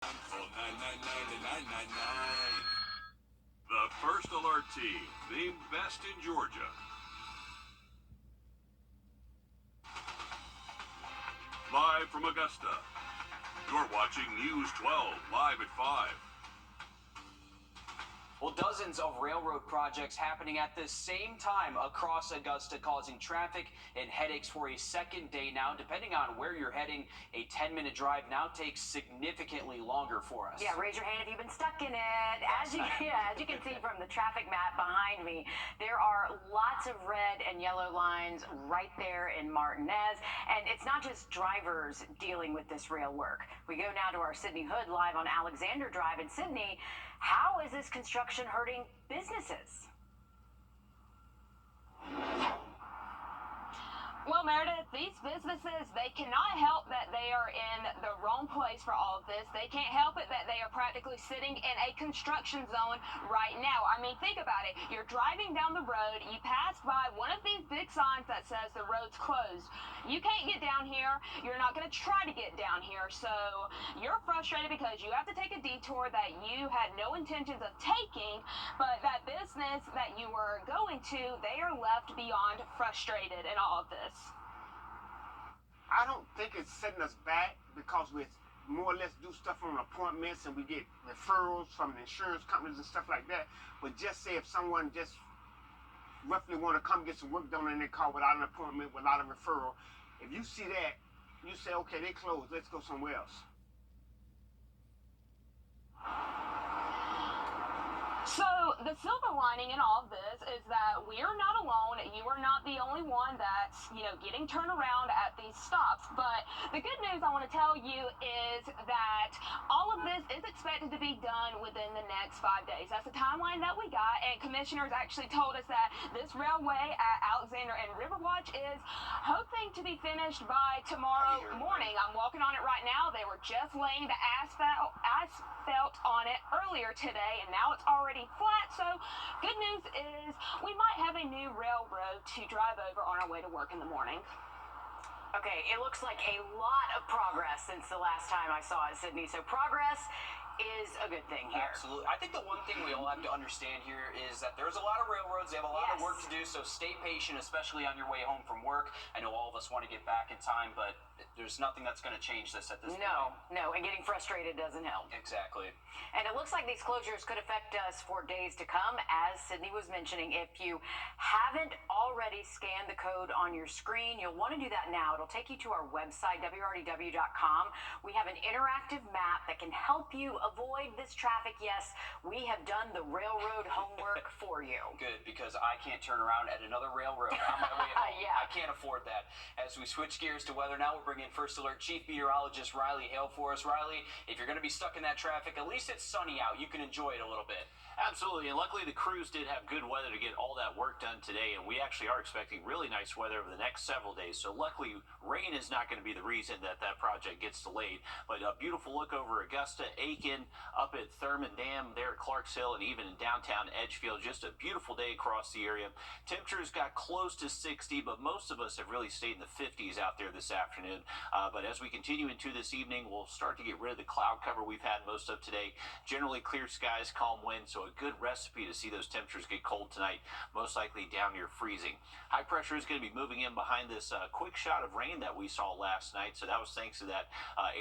Call 999-9999. The First Alert Team, the best in Georgia. Live from Augusta, you're watching News 12, live at 5. Well, dozens of railroad projects happening at the same time across Augusta, causing traffic and headaches for a second day now. Depending on where you're heading, a 10-minute drive now takes significantly longer for us. Yeah, raise your hand if you've been stuck in it. As you can see from the traffic map behind me, there are lots of red and yellow lines right there in Martinez. And it's not just drivers dealing with this rail work. We go now to our Sydney Hood live on Alexander Drive in Sydney. How is this construction hurting businesses? Well, Meredith, these businesses, they cannot help that they are in the wrong place for all of this. They can't help it that they are practically sitting in a construction zone right now. I mean, think about it. You're driving down the road, you pass by one of these big signs that says the road's closed. You can't get down here. You're not going to try to get down here. So you're frustrated because you have to take a detour that you had no intentions of taking, but that business that you were going to, they are left beyond frustrated in all of this. I don't think it's setting us back because we more or less do stuff on appointments and we get referrals from the insurance companies and stuff like that. But just say if someone just roughly want to come get some work done and they call without an appointment, without a referral, if you see that, you say, okay, they closed, let's go somewhere else. So the silver lining in all of this is that we are not alone. You are not the only one that's, getting turned around at these stops. But the good news I want to tell you is that all of this is expected to be done within the next 5 days. That's the timeline that we got. And commissioners actually told us that this railway at Alexander and Riverwatch is hoping to be finished by tomorrow morning. I'm walking on it right now. They were just laying the asphalt on it earlier today, and now it's already flat. So good news is we might have a new railroad to drive over on our way to work in the morning. Okay, it looks like a lot of progress since the last time I saw it, Sydney. So progress is a good thing here. Absolutely. I think the one thing we all have to understand here is that there's a lot of railroads. They have a lot of work to do, so stay patient, especially on your way home from work. I know all of us want to get back in time, but there's nothing that's going to change this at this point. No, and getting frustrated doesn't help. Exactly. And it looks like these closures could affect us for days to come. As Sydney was mentioning, if you haven't already scanned the code on your screen, you'll want to do that now. It'll take you to our website, wrdw.com. We have an interactive map that can help you avoid this traffic. Yes, we have done the railroad homework for you. Good, because I can't turn around at another railroad on my way home. Yeah. I can't afford that. As we switch gears to weather now, we'll bring in First Alert Chief Meteorologist Riley Hale for us. Riley, if you're going to be stuck in that traffic, at least it's sunny out. You can enjoy it a little bit. Absolutely, and luckily the crews did have good weather to get all that work done today, and we actually are expecting really nice weather over the next several days. So luckily, rain is not going to be the reason that project gets delayed. But a beautiful look over Augusta, Aiken, up at Thurman Dam, there at Clarks Hill, and even in downtown Edgefield. Just a beautiful day across the area. Temperatures got close to 60, but most of us have really stayed in the 50s out there this afternoon. But as we continue into this evening, we'll start to get rid of the cloud cover we've had most of today. Generally clear skies, calm winds, so a good recipe to see those temperatures get cold tonight, most likely down near freezing. High pressure is going to be moving in behind this quick shot of rain that we saw last night, so that was thanks to that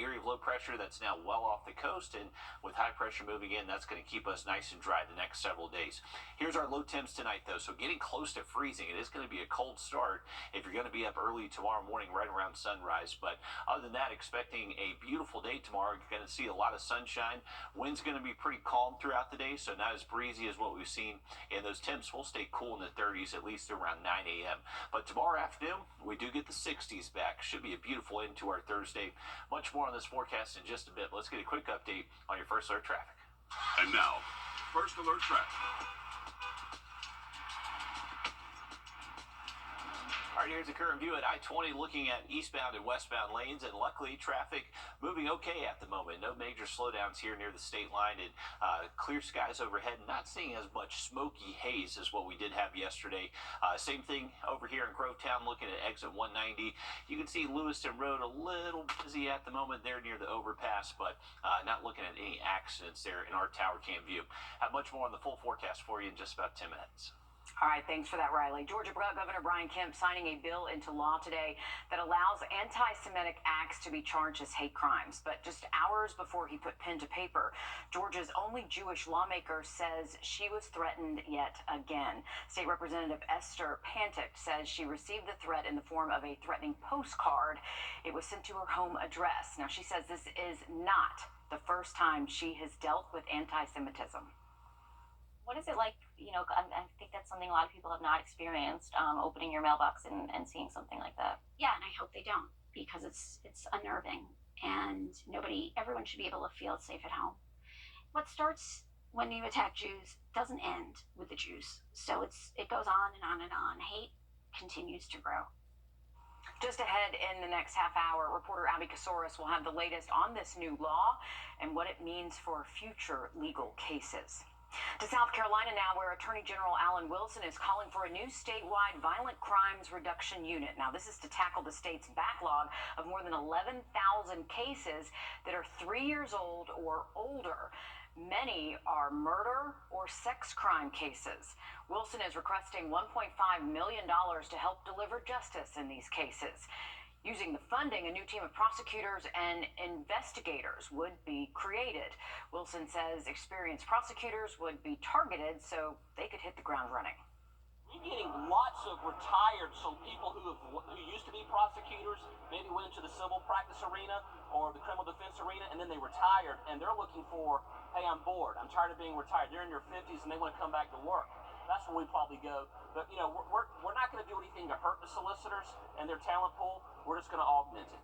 area of low pressure that's now well off the coast, and with high pressure moving in, that's going to keep us nice and dry the next several days. Here's our low temps tonight, though, so getting close to freezing. It is going to be a cold start if you're going to be up early tomorrow morning right around sunrise, but other than that, expecting a beautiful day tomorrow. You're going to see a lot of sunshine. Wind's going to be pretty calm throughout the day, so not as breezy as what we've seen, and those temps will stay cool in the 30s at least around 9 a.m. But tomorrow afternoon, we do get the 60s back. Should be a beautiful end to our Thursday. Much more on this forecast in just a bit. Let's get a quick update on your First Alert traffic. And now, First Alert traffic. All right, here's a current view at I-20 looking at eastbound and westbound lanes, and luckily traffic moving okay at the moment. No major slowdowns here near the state line, and clear skies overhead. Not seeing as much smoky haze as what we did have yesterday. Same thing over here in Grovetown, looking at exit 190. You can see Lewiston Road a little busy at the moment there near the overpass, but not looking at any accidents there in our tower cam view. Have much more on the full forecast for you in just about 10 minutes. All right, thanks for that, Riley. Georgia Governor Brian Kemp signing a bill into law today that allows anti-Semitic acts to be charged as hate crimes. But just hours before he put pen to paper, Georgia's only Jewish lawmaker says she was threatened yet again. State Representative Esther Pantic says she received the threat in the form of a threatening postcard. It was sent to her home address. Now, she says this is not the first time she has dealt with anti-Semitism. What is it like, I think that's something a lot of people have not experienced, opening your mailbox and seeing something like that. Yeah, and I hope they don't, because it's unnerving, and everyone should be able to feel safe at home. What starts when you attack Jews doesn't end with the Jews, so it goes on and on and on. Hate continues to grow. Just ahead in the next half hour, reporter Abby Kasoris will have the latest on this new law and what it means for future legal cases. To South Carolina now, where Attorney General Alan Wilson is calling for a new statewide violent crimes reduction unit. Now, this is to tackle the state's backlog of more than 11,000 cases that are 3 years old or older. Many are murder or sex crime cases. Wilson is requesting $1.5 million to help deliver justice in these cases. Using the funding, a new team of prosecutors and investigators would be created. Wilson says experienced prosecutors would be targeted so they could hit the ground running. We're getting lots of retired, so people who used to be prosecutors, maybe went into the civil practice arena or the criminal defense arena, and then they retired, and they're looking for, hey, I'm bored, I'm tired of being retired. They're in their 50s and they want to come back to work. That's where we probably go. But, we're not going to do anything to hurt the solicitors and their talent pool. We're just going to augment it.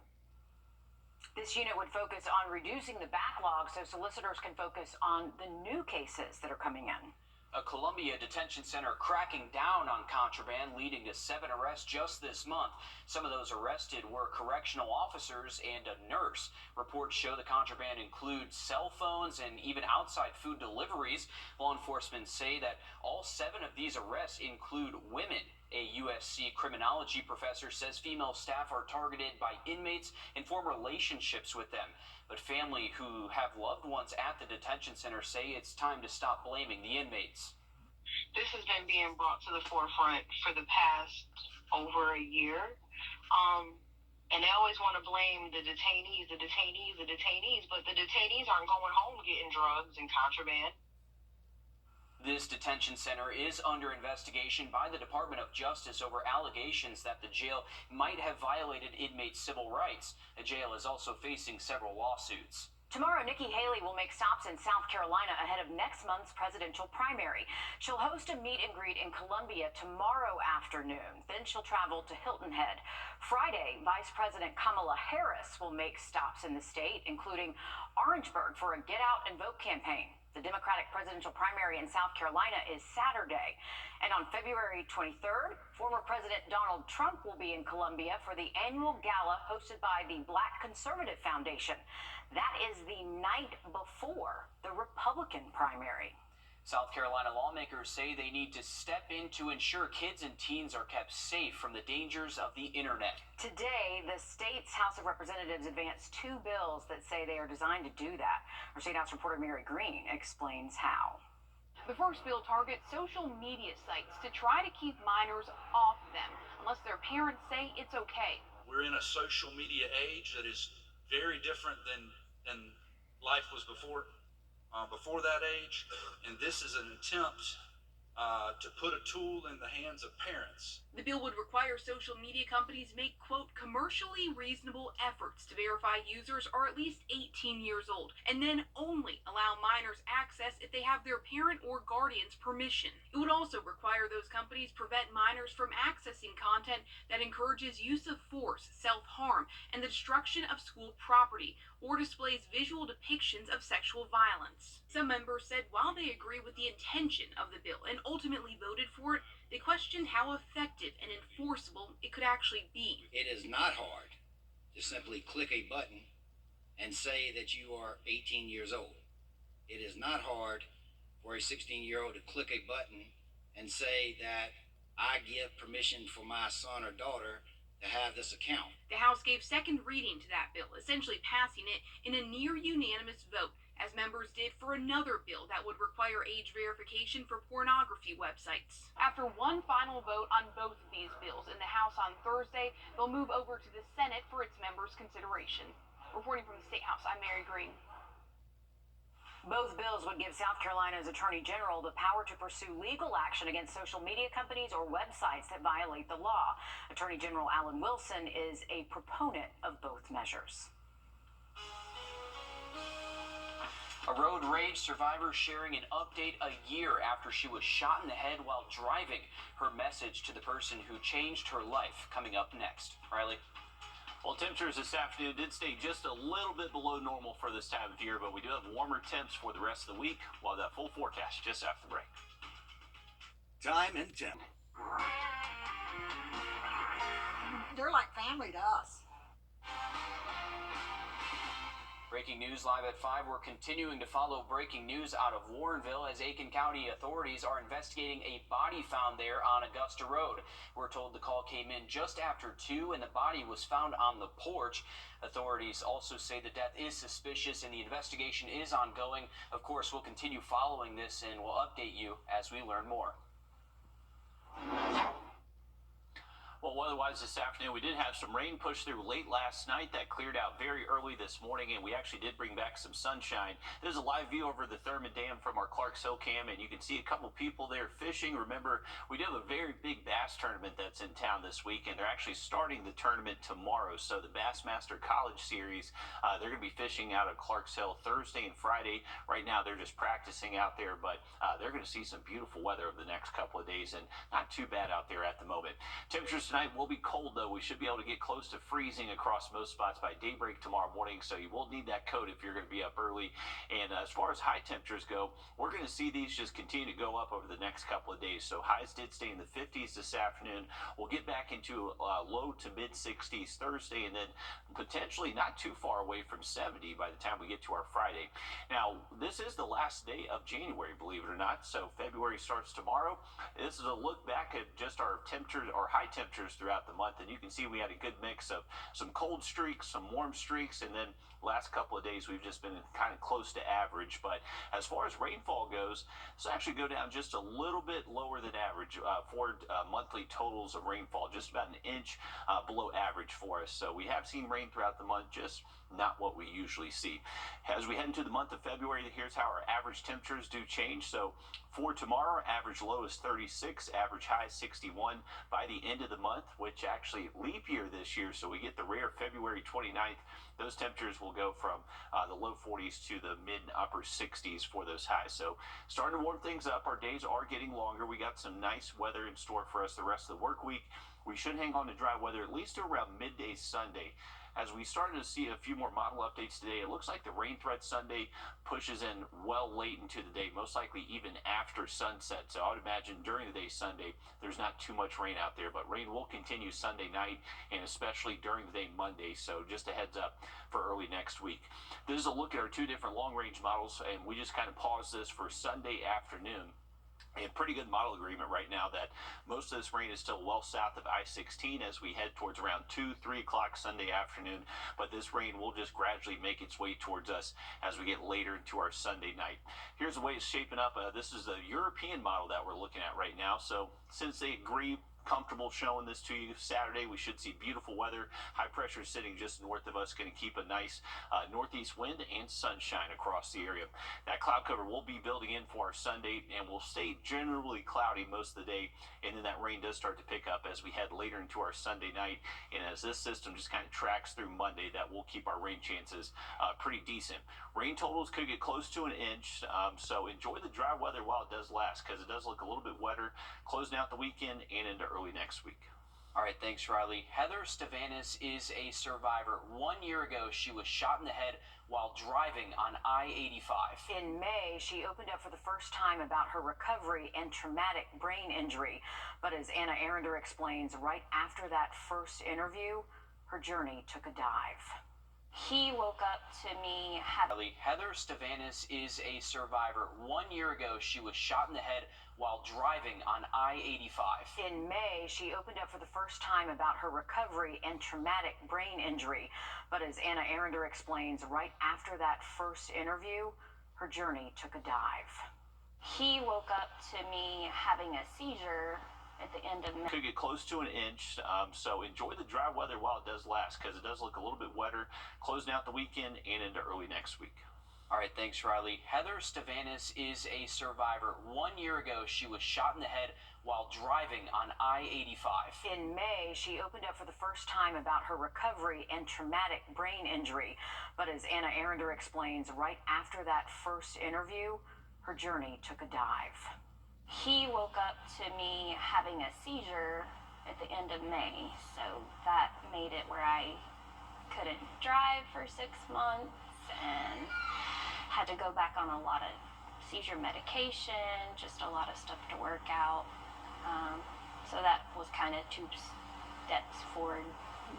This unit would focus on reducing the backlog so solicitors can focus on the new cases that are coming in. A Columbia detention center cracking down on contraband, leading to 7 arrests just this month. Some of those arrested were correctional officers and a nurse. Reports show the contraband includes cell phones and even outside food deliveries. Law enforcement say that all 7 of these arrests include women. A USC criminology professor says female staff are targeted by inmates and form relationships with them. But family who have loved ones at the detention center say it's time to stop blaming the inmates. This has been being brought to the forefront for the past over a year. And they always want to blame the detainees, but the detainees aren't going home getting drugs and contraband. This detention center is under investigation by the Department of Justice over allegations that the jail might have violated inmates' civil rights. The jail is also facing several lawsuits. Tomorrow, Nikki Haley will make stops in South Carolina ahead of next month's presidential primary. She'll host a meet and greet in Columbia tomorrow afternoon. Then she'll travel to Hilton Head. Friday, Vice President Kamala Harris will make stops in the state, including Orangeburg for a Get Out and Vote campaign. The Democratic presidential primary in South Carolina is Saturday. And on February 23rd, former President Donald Trump will be in Columbia for the annual gala hosted by the Black Conservative Foundation. That is the night before the Republican primary. South Carolina lawmakers say they need to step in to ensure kids and teens are kept safe from the dangers of the internet. Today, the state's House of Representatives advanced 2 bills that say they are designed to do that. Our State House reporter Mary Green explains how. The first bill targets social media sites to try to keep minors off them, unless their parents say it's okay. We're in a social media age that is very different than life was before that age, and this is an attempt to put a tool in the hands of parents. The bill would require social media companies make, quote, commercially reasonable efforts to verify users are at least 18 years old, and then only allow minors access if they have their parent or guardian's permission. It would also require those companies prevent minors from accessing content that encourages use of force, self-harm, and the destruction of school property, or displays visual depictions of sexual violence. Some members said while they agree with the intention of the bill and ultimately voted for it, they questioned how effective and enforceable it could actually be. It is not hard to simply click a button and say that you are 18 years old. It is not hard for a 16-year-old to click a button and say that I give permission for my son or daughter to have this account. The House gave second reading to that bill, essentially passing it in a near unanimous vote, as members did for another bill that would require age verification for pornography websites. After one final vote on both of these bills in the House on Thursday, they'll move over to the Senate for its members' consideration. Reporting from the State House, I'm Mary Green. Both bills would give South Carolina's Attorney General the power to pursue legal action against social media companies or websites that violate the law. Attorney General Alan Wilson is a proponent of both measures. A road rage survivor sharing an update a year after she was shot in the head while driving. Her message to the person who changed her life coming up next. Riley? Well, temperatures this afternoon did stay just a little bit below normal for this time of year, but we do have warmer temps for the rest of the week. We'll have that full forecast just after the break. Time and temp. They're like family to us. Breaking news live at 5. We're continuing to follow breaking news out of Warrenville as Aiken County authorities are investigating a body found there on Augusta Road. We're told the call came in just after 2 and the body was found on the porch. Authorities also say the death is suspicious and the investigation is ongoing. Of course, we'll continue following this and we'll update you as we learn more. Well, weather-wise this afternoon, we did have some rain push through late last night. That cleared out very early this morning, and we actually did bring back some sunshine. There's a live view over the Thurmond Dam from our Clarks Hill cam, and you can see a couple people there fishing. Remember, we do have a very big bass tournament that's in town this week, and they're actually starting the tournament tomorrow. So the Bassmaster College Series, they're going to be fishing out of Clarks Hill Thursday and Friday. Right now, they're just practicing out there, but they're going to see some beautiful weather over the next couple of days, and not too bad out there at the moment. Temperatures tonight will be cold, though. We should be able to get close to freezing across most spots by daybreak tomorrow morning, so you will need that coat if you're going to be up early. And as far as high temperatures go, we're going to see these just continue to go up over the next couple of days. So highs did stay in the 50s this afternoon. We'll get back into low to mid 60s Thursday, and then potentially not too far away from 70 by the time we get to our Friday. Now, this is the last day of January, believe it or not. So February starts tomorrow. This is a look back at just our temperatures, our high temperatures throughout the month, and you can see we had a good mix of some cold streaks, some warm streaks, and then last couple of days we've just been kind of close to average. But as far as rainfall goes, it's actually go down just a little bit lower than average for monthly totals of rainfall, just about an inch below average for us. So we have seen rain throughout the month, just not what we usually see. As we head into the month of February, here's how our average temperatures do change. So for tomorrow, average low is 36, average high is 61. By the end of the month, which actually leap year this year, so we get the rare February 29th, those temperatures will go from the low 40s to the mid and upper 60s for those highs. So starting to warm things up. Our days are getting longer. We got some nice weather in store for us the rest of the work week. We should hang on to dry weather at least to around midday Sunday. As we started to see a few more model updates today, it looks like the rain threat Sunday pushes in well late into the day, most likely even after sunset. So I would imagine during the day Sunday, there's not too much rain out there, but rain will continue Sunday night and especially during the day Monday. So just a heads up for early next week. This is a look at our two different long range models, and we just kind of paused this for Sunday afternoon. A pretty good model agreement right now that most of this rain is still well south of I-16 as we head towards around 2, 3 o'clock Sunday afternoon. But this rain will just gradually make its way towards us as we get later into our Sunday night. Here's the way it's shaping up. This is the European model that we're looking at right now. So since they agree, comfortable showing this to you Saturday, we should see beautiful weather. High pressure sitting just north of us, going to keep a nice northeast wind and sunshine across the area. That cloud cover will be building in for our Sunday and will stay generally cloudy most of the day, and then that rain does start to pick up as we head later into our Sunday night. And as this system just kind of tracks through Monday, that will keep our rain chances pretty decent. Rain totals could get close to an inch, so enjoy the dry weather while it does last, because it does look a little bit wetter closing out the weekend and into early next week. All right, thanks, Riley. Heather Stavanis is a survivor. 1 year ago, she was shot in the head while driving on I-85. In May, she opened up for the first time about her recovery and traumatic brain injury. But as Anna Arender explains, right after that first interview, her journey took a dive. He woke up to me having. Heather Stavanis is a survivor. 1 year ago, she was shot in the head while driving on I-85. In May, she opened up for the first time about her recovery and traumatic brain injury. But as Anna Arender explains, right after that first interview, her journey took a dive. He woke up to me having a seizure at the end of May. Could get close to an inch, so enjoy the dry weather while it does last, because it does look a little bit wetter closing out the weekend and into early next week. All right, thanks, Riley. Heather Stavanis is a survivor. 1 year ago, she was shot in the head while driving on I-85. In May, she opened up for the first time about her recovery and traumatic brain injury. But as Anna Arender explains, right after that first interview, her journey took a dive. He woke up to me having a seizure at the end of May, so that made it where I couldn't drive for 6 months and had to go back on a lot of seizure medication, just a lot of stuff to work out. So that was kind of 2 steps forward,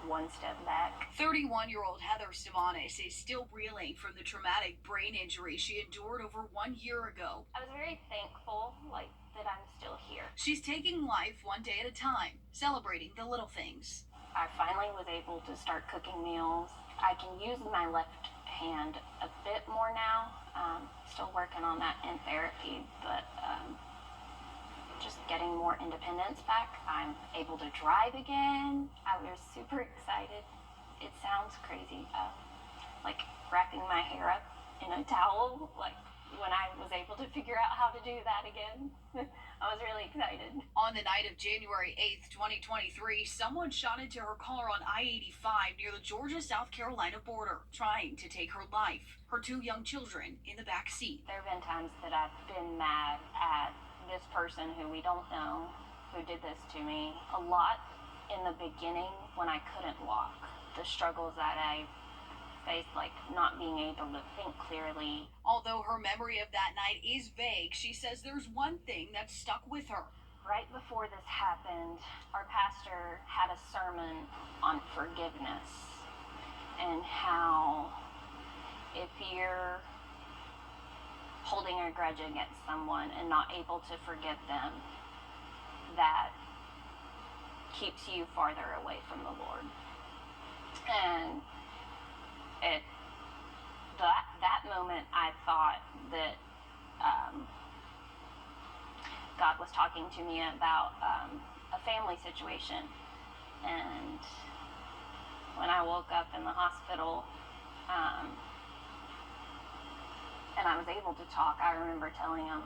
1 step back. 31-year-old Heather Stavanis is still reeling from the traumatic brain injury she endured over 1 year ago. I was very thankful, that I'm still here. She's taking life one day at a time, celebrating the little things. I finally was able to start cooking meals. I can use my left hand a bit more now. Still working on that in therapy, but just getting more independence back. I'm able to drive again. I was super excited. It sounds crazy, like wrapping my hair up in a towel, when I was able to figure out how to do that again. I was really excited. On the night of January 8th, 2023, someone shot into her car on I-85 near the Georgia-South Carolina border, trying to take her life. Her 2 young children in the back seat. There have been times that I've been mad at this person who we don't know who did this to me. A lot in the beginning when I couldn't walk. The struggles that I faced, not being able to think clearly. Although her memory of that night is vague, she says there's one thing that stuck with her. Right before this happened, our pastor had a sermon on forgiveness and how if you're holding a grudge against someone and not able to forgive them, that keeps you farther away from the Lord. And that moment, I thought that God was talking to me about a family situation. And when I woke up in the hospital, and I was able to talk, I remember telling him,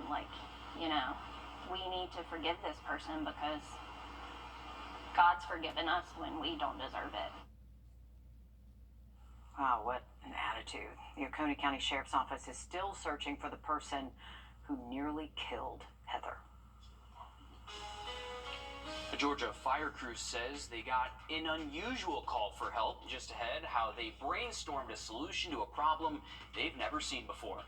we need to forgive this person because God's forgiven us when we don't deserve it. Wow, what an attitude. The Oconee County Sheriff's Office is still searching for the person who nearly killed Heather. A Georgia fire crew says they got an unusual call for help just ahead, how they brainstormed a solution to a problem they've never seen before.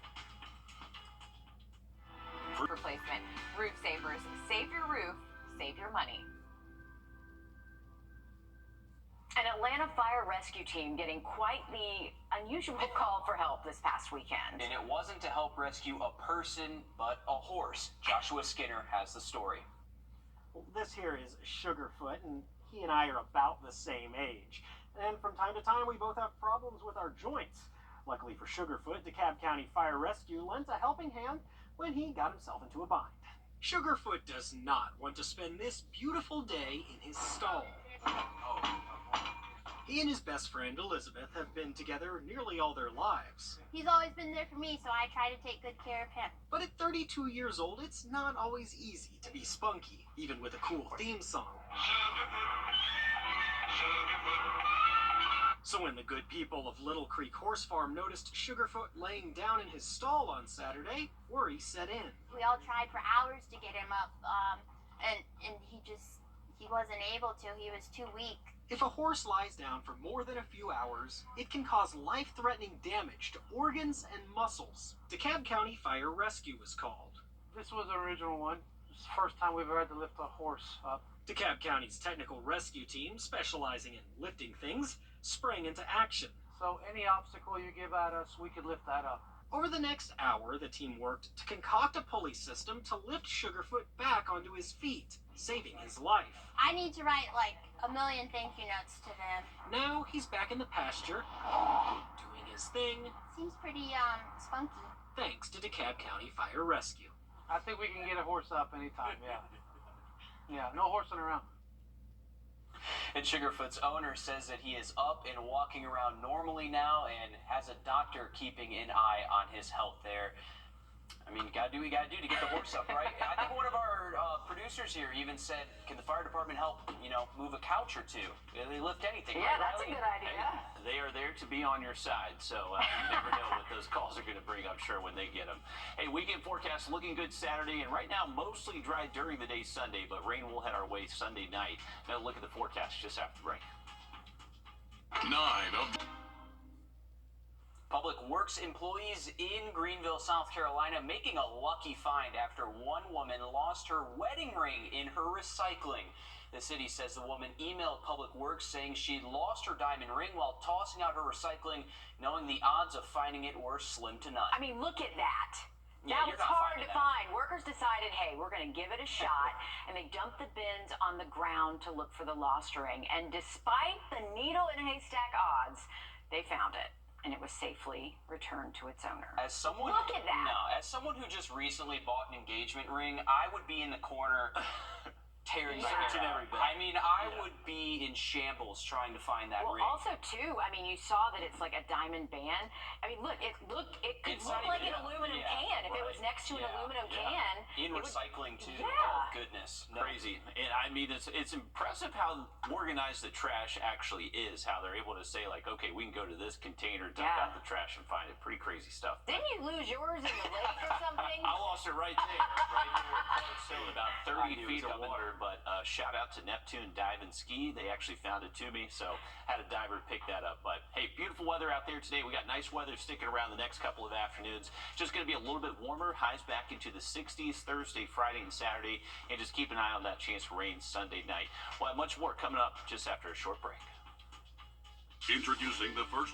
Replacement. Roof savers. Save your roof, save your money. An Atlanta fire rescue team getting quite the unusual call for help this past weekend. And it wasn't to help rescue a person, but a horse. Joshua Skinner has the story. Well, this here is Sugarfoot, and he and I are about the same age. And from time to time, we both have problems with our joints. Luckily for Sugarfoot, DeKalb County Fire Rescue lent a helping hand when he got himself into a bind. Sugarfoot does not want to spend this beautiful day in his stall. He and his best friend, Elizabeth, have been together nearly all their lives. He's always been there for me, so I try to take good care of him. But at 32 years old, it's not always easy to be spunky, even with a cool theme song. So when the good people of Little Creek Horse Farm noticed Sugarfoot laying down in his stall on Saturday, worry set in. We all tried for hours to get him up, and he just He wasn't able to. He was too weak. If a horse lies down for more than a few hours, it can cause life-threatening damage to organs and muscles. DeKalb County Fire Rescue was called. This was the original one. It's the first time we've ever had to lift a horse up. DeKalb County's technical rescue team, specializing in lifting things, sprang into action. So any obstacle you give at us, we could lift that up. Over the next hour, the team worked to concoct a pulley system to lift Sugarfoot back onto his feet, saving his life. I need to write like a million thank you notes to them. Now he's back in the pasture, doing his thing. Seems pretty spunky. Thanks to DeKalb County Fire Rescue. I think we can get a horse up anytime, yeah. Yeah, no horsing around. And Sugarfoot's owner says that he is up and walking around normally now and has a doctor keeping an eye on his health there. I mean, you gotta do what you gotta do to get the horse up, right? I think one of our producers here even said, can the fire department help, move a couch or two? They lift anything, Yeah, right, that's Riley? a good idea. Hey, they are there to be on your side, so you never know what those calls are going to bring, I'm sure, when they get them. Hey, weekend forecast looking good Saturday, and right now mostly dry during the day Sunday, but rain will head our way Sunday night. Now look at the forecast just after the break. 9 of Public Works employees in Greenville, South Carolina, making a lucky find after one woman lost her wedding ring in her recycling. The city says the woman emailed Public Works saying she'd lost her diamond ring while tossing out her recycling, knowing the odds of finding it were slim to none. I mean, look at that. Yeah, That you're was not hard to finding that. find. Workers decided, hey, we're going to give it a shot, and they dumped the bins on the ground to look for the lost ring. And despite the needle in a haystack odds, they found it, and it was safely returned to its owner. As someone, Look at that. No, as someone who just recently bought an engagement ring, I would be in the corner tearing my Searching hair out. every bit. I mean, I would be in shambles trying to find that Well, ring. also too, I mean, you saw that it's like a diamond band. I mean, it could It's look not like even an aluminum yeah, can if it was right. next to an Yeah, aluminum yeah. can. In it would- recycling too. Yeah. Oh goodness, no. Crazy. And I mean, it's impressive how organized the trash actually is, how they're able to say, like, okay, we can go to this container, dump Yeah. out the trash, and find it. Pretty crazy stuff. Didn't you lose yours in the lake or something? I lost it right there, still about I 30 knew it feet was of coming. water. But shout out to Neptune Dive and Ski. They actually found it to me, so had a diver pick that up. But hey, beautiful weather out there today. We got nice weather sticking around the next couple of afternoons. Just going to be a little bit warmer. Highs back into the 60s Thursday, Friday, and Saturday. And just keep an eye on that chance for rain Sunday night. We'll have much more coming up just after a short break. Introducing the first